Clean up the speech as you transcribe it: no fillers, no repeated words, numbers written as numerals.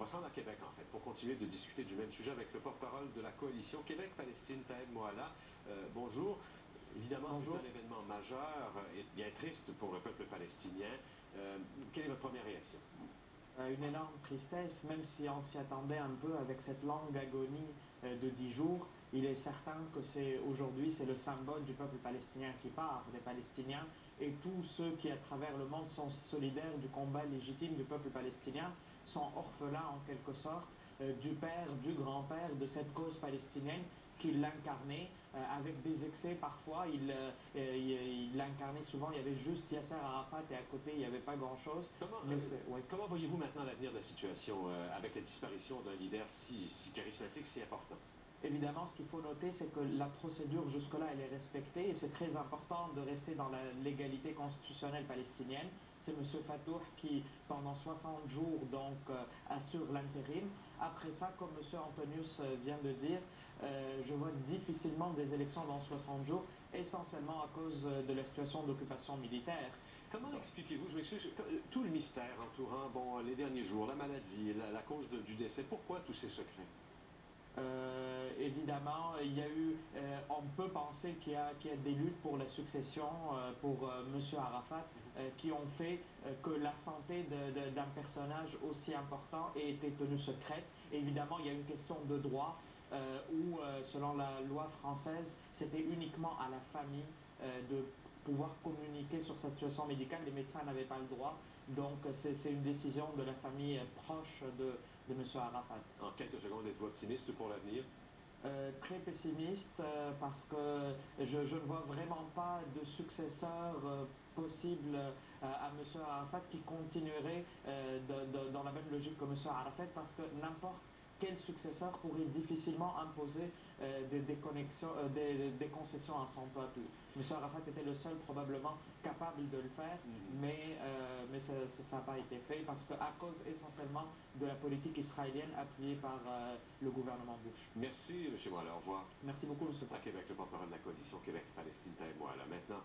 va se rendre à Québec, en fait, pour continuer de discuter du même sujet avec le porte-parole de la coalition Québec-Palestine, Taeb Moala. Bonjour. Évidemment, c'est un événement majeur et bien triste pour le peuple palestinien. Quelle est votre première réaction? Une énorme tristesse, même si on s'y attendait un peu avec cette longue agonie de 10 jours. Il est certain que aujourd'hui, c'est le symbole du peuple palestinien qui part, des Palestiniens, et tous ceux qui, à travers le monde, sont solidaires du combat légitime du peuple palestinien, sont orphelins en quelque sorte du père, du grand-père de cette cause palestinienne qui l'incarnait, avec des excès parfois. Il l'incarnait souvent, il y avait juste Yasser Arafat et à côté il n'y avait pas grand-chose. Comment voyez-vous maintenant l'avenir de la situation avec la disparition d'un leader si charismatique, si important? Évidemment, ce qu'il faut noter, c'est que la procédure jusque-là, elle est respectée et c'est très important de rester dans la légalité constitutionnelle palestinienne. C'est M. Fattouh qui, pendant 60 jours, donc, assure l'intérim. Après ça, comme M. Antonius vient de dire, je vois difficilement des élections dans 60 jours, essentiellement à cause de la situation d'occupation militaire. Comment expliquez-vous, je m'excuse, tout le mystère entourant les derniers jours, la maladie, la cause du décès, pourquoi tous ces secrets? Évidemment, il y a eu, on peut penser qu'il y a des luttes pour la succession pour M. Arafat qui ont fait que la santé d'un personnage aussi important ait été tenue secrète. Évidemment, il y a une question de droit où, selon la loi française, c'était uniquement à la famille de pouvoir communiquer sur sa situation médicale. Les médecins n'avaient pas le droit. Donc, c'est une décision de la famille proche de M. Arafat. En quelques secondes, êtes-vous optimiste pour l'avenir? Très pessimiste parce que je ne vois vraiment pas de successeur possible à M. Arafat qui continuerait dans la même logique que M. Arafat, parce que n'importe quel successeur pourrait difficilement imposer des concessions à son peuple. M. Arafat était le seul probablement capable de le faire, mais ça n'a pas été fait parce qu'à cause essentiellement de la politique israélienne appuyée par le gouvernement Bush. Merci, M. Moala. Au revoir. Merci beaucoup, M. À Québec, le porte-parole de la coalition Québec-Palestine, Taeb Moala. Maintenant,